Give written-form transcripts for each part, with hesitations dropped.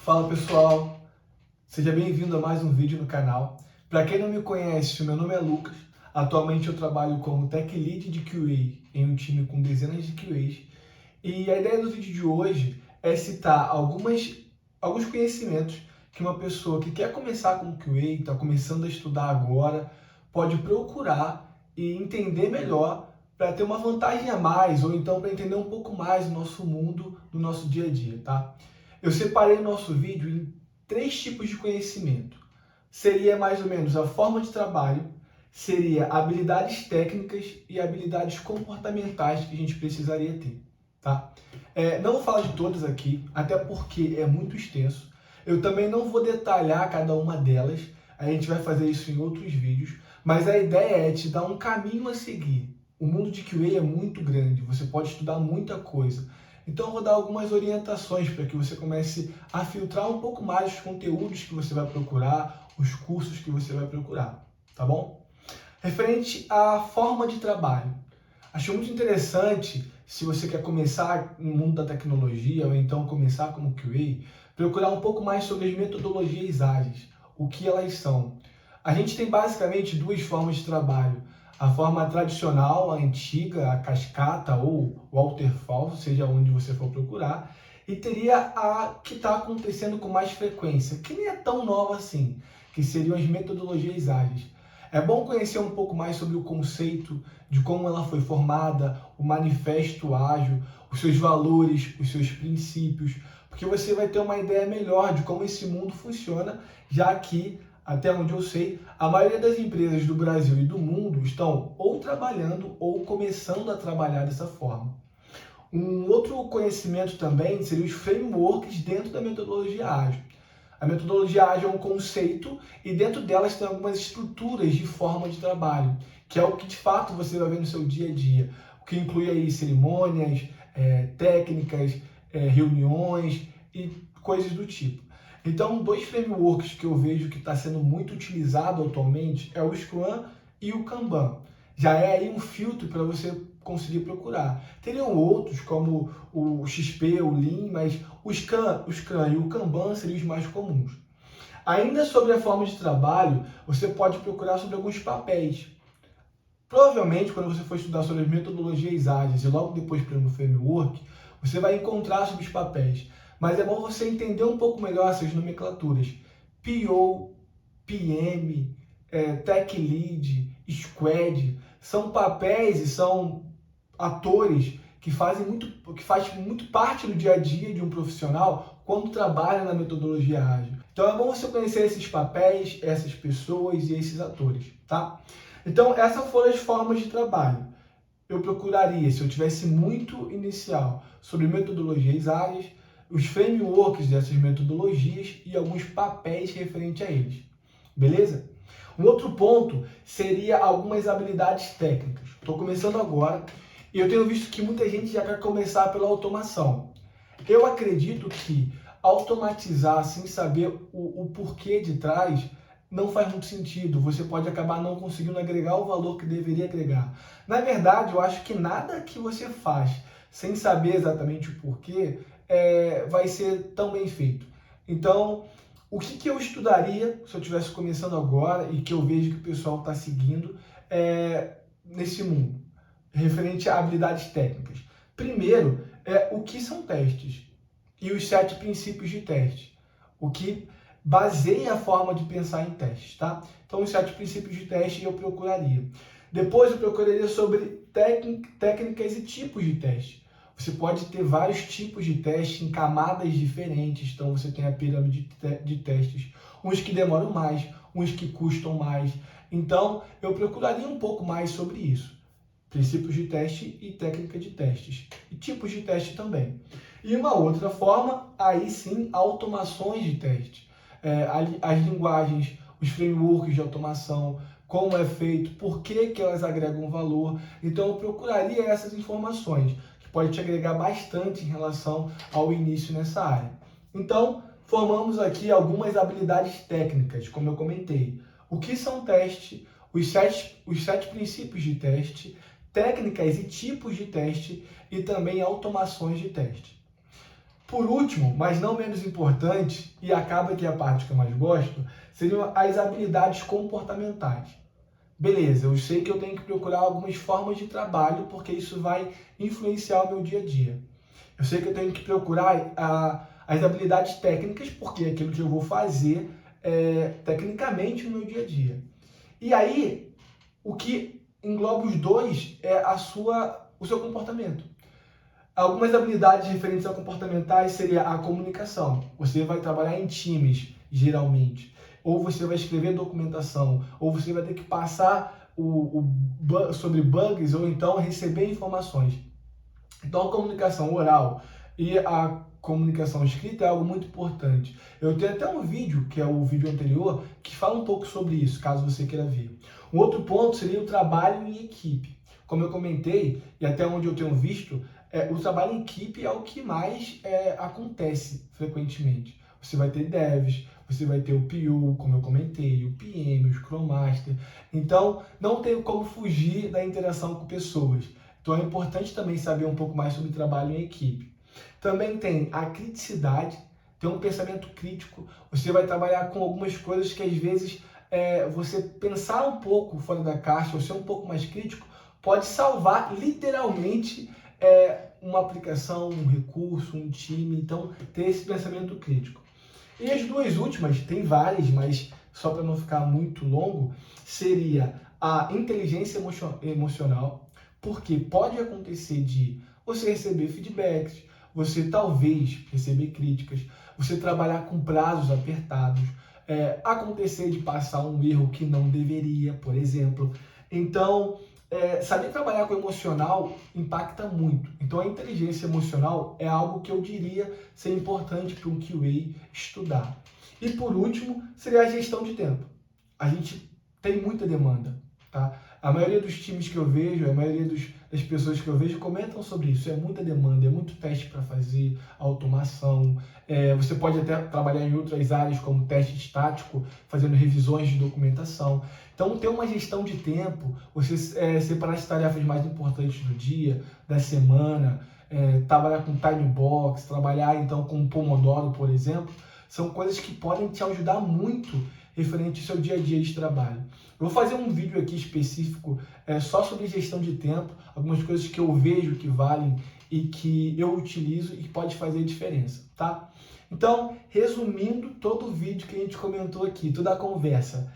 Fala pessoal, seja bem-vindo a mais um vídeo no canal. Para quem não me conhece, meu nome é Lucas. Atualmente eu trabalho como Tech Lead de QA em um time com dezenas de QAs. E a ideia do vídeo de hoje é citar alguns conhecimentos que uma pessoa que quer começar com QA, está começando a estudar agora, pode procurar e entender melhor para ter uma vantagem a mais, ou então para entender um pouco mais do nosso mundo, do nosso dia a dia, tá? Eu separei o nosso vídeo em 3 tipos de conhecimento. Seria mais ou menos a forma de trabalho, seria habilidades técnicas e habilidades comportamentais que a gente precisaria ter, tá? Não vou falar de todas aqui, até porque é muito extenso. Eu também não vou detalhar cada uma delas, a gente vai fazer isso em outros vídeos, mas a ideia é te dar um caminho a seguir. O mundo de QA é muito grande, você pode estudar muita coisa. Então eu vou dar algumas orientações para que você comece a filtrar um pouco mais os conteúdos que você vai procurar, os cursos que você vai procurar, tá bom? Referente à forma de trabalho. Acho muito interessante, se você quer começar no mundo da tecnologia ou então começar como QA, procurar um pouco mais sobre as metodologias ágeis, o que elas são. A gente tem basicamente 2 formas de trabalho. A forma tradicional, a antiga, a cascata ou waterfall, seja onde você for procurar, e teria a que está acontecendo com mais frequência, que nem é tão nova assim, que seriam as metodologias ágeis. É bom conhecer um pouco mais sobre o conceito, de como ela foi formada, o manifesto ágil, os seus valores, os seus princípios, porque você vai ter uma ideia melhor de como esse mundo funciona, já que, até onde eu sei, a maioria das empresas do Brasil e do mundo estão ou trabalhando ou começando a trabalhar dessa forma. Um outro conhecimento também seria os frameworks dentro da metodologia ágil. A metodologia ágil é um conceito e dentro delas tem algumas estruturas de forma de trabalho, que é o que de fato você vai ver no seu dia a dia, o que inclui aí cerimônias, técnicas, reuniões e coisas do tipo. Então, 2 frameworks que eu vejo que está sendo muito utilizado atualmente é o Scrum e o Kanban. Já é aí um filtro para você conseguir procurar. Teriam outros, como o XP, o Lean, mas o Scrum e o Kanban seriam os mais comuns. Ainda sobre a forma de trabalho, você pode procurar sobre alguns papéis. Provavelmente, quando você for estudar sobre as metodologias ágeis e logo depois pelo framework, você vai encontrar sobre os papéis. Mas é bom você entender um pouco melhor essas nomenclaturas. PO, PM, Tech Lead, Squad, são papéis e são atores que faz muito parte do dia a dia de um profissional quando trabalha na metodologia ágil. Então é bom você conhecer esses papéis, essas pessoas e esses atores, tá? Então essas foram as formas de trabalho. Eu procuraria, se eu tivesse muito inicial, sobre metodologias ágeis, os frameworks dessas metodologias e alguns papéis referentes a eles. Beleza? Um outro ponto seria algumas habilidades técnicas. Estou começando agora e eu tenho visto que muita gente já quer começar pela automação. Eu acredito que automatizar sem saber o porquê de trás não faz muito sentido. Você pode acabar não conseguindo agregar o valor que deveria agregar. Na verdade, eu acho que nada que você faz sem saber exatamente o porquê vai ser tão bem feito. Então, o que eu estudaria se eu estivesse começando agora e que eu vejo que o pessoal está seguindo nesse mundo, referente a habilidades técnicas? Primeiro, o que são testes e os 7 princípios de teste, o que baseia a forma de pensar em testes, tá? Então, os 7 princípios de teste eu procuraria. Depois eu procuraria sobre técnicas e tipos de teste. Você pode ter vários tipos de teste em camadas diferentes, então você tem a pirâmide de testes, uns que demoram mais, uns que custam mais. Então, eu procuraria um pouco mais sobre isso. Princípios de teste e técnica de testes. E tipos de teste também. E uma outra forma, aí sim, automações de teste. As linguagens, os frameworks de automação, como é feito, por que elas agregam valor. Então eu procuraria essas informações, que pode te agregar bastante em relação ao início nessa área. Então, formamos aqui algumas habilidades técnicas, como eu comentei. O que são testes, os sete princípios de teste, técnicas e tipos de teste e também automações de teste. Por último, mas não menos importante, e acaba que é a parte que eu mais gosto, seriam as habilidades comportamentais. Beleza, eu sei que eu tenho que procurar algumas formas de trabalho, porque isso vai influenciar o meu dia a dia. Eu sei que eu tenho que procurar as habilidades técnicas, porque é aquilo que eu vou fazer tecnicamente no meu dia a dia. E aí, o que engloba os dois é o seu comportamento. Algumas habilidades referentes a comportamentais seria a comunicação. Você vai trabalhar em times, geralmente. Ou você vai escrever documentação, ou você vai ter que passar sobre bugs, ou então receber informações. Então, a comunicação oral e a comunicação escrita é algo muito importante. Eu tenho até um vídeo, que é o vídeo anterior, que fala um pouco sobre isso, caso você queira ver. Um outro ponto seria o trabalho em equipe. Como eu comentei, e até onde eu tenho visto, o trabalho em equipe é o que mais acontece frequentemente. Você vai ter devs, você vai ter o PO, como eu comentei, o PM, o Scrum Master. Então, não tem como fugir da interação com pessoas. Então, é importante também saber um pouco mais sobre trabalho em equipe. Também tem a criticidade, tem um pensamento crítico. Você vai trabalhar com algumas coisas que, às vezes, você pensar um pouco fora da caixa, ou ser um pouco mais crítico, pode salvar, literalmente, uma aplicação, um recurso, um time. Então, ter esse pensamento crítico. E as duas últimas, tem várias, mas só para não ficar muito longo, seria a inteligência emocional, porque pode acontecer de você receber feedbacks, você talvez receber críticas, você trabalhar com prazos apertados, acontecer de passar um erro que não deveria, por exemplo. Então, saber trabalhar com o emocional impacta muito. Então, a inteligência emocional é algo que eu diria ser importante para um QA estudar. E, por último, seria a gestão de tempo. A gente tem muita demanda, tá? A maioria dos times que eu vejo, a maioria das pessoas que eu vejo comentam sobre isso. É muita demanda, é muito teste para fazer, automação. Você pode até trabalhar em outras áreas, como teste estático, fazendo revisões de documentação. Então, ter uma gestão de tempo, você separar as tarefas mais importantes do dia, da semana, trabalhar com time box, trabalhar então com Pomodoro, por exemplo, são coisas que podem te ajudar muito referente ao seu dia a dia de trabalho. Eu vou fazer um vídeo aqui específico só sobre gestão de tempo, algumas coisas que eu vejo que valem e que eu utilizo e que pode fazer diferença, tá? Então, resumindo todo o vídeo que a gente comentou aqui, toda a conversa,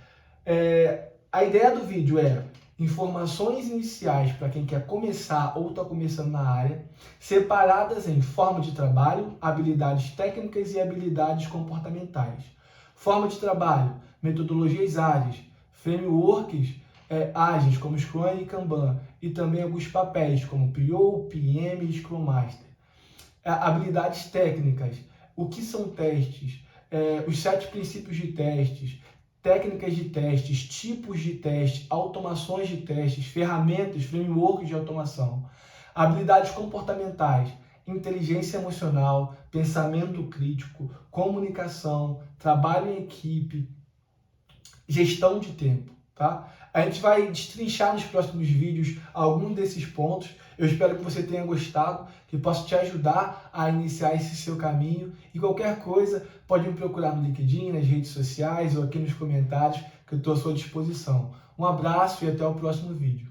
a ideia do vídeo é informações iniciais para quem quer começar ou está começando na área, separadas em forma de trabalho, habilidades técnicas e habilidades comportamentais. Forma de trabalho, metodologias ágeis, frameworks ágeis como Scrum e Kanban, e também alguns papéis como PO, PM e Scrum Master. Habilidades técnicas, o que são testes, os 7 princípios de testes, técnicas de testes, tipos de testes, automações de testes, ferramentas, frameworks de automação. Habilidades comportamentais, inteligência emocional, pensamento crítico, comunicação, trabalho em equipe, gestão de tempo, tá? A gente vai destrinchar nos próximos vídeos alguns desses pontos. Eu espero que você tenha gostado, que possa te ajudar a iniciar esse seu caminho. E qualquer coisa, pode me procurar no LinkedIn, nas redes sociais ou aqui nos comentários, que eu estou à sua disposição. Um abraço e até o próximo vídeo.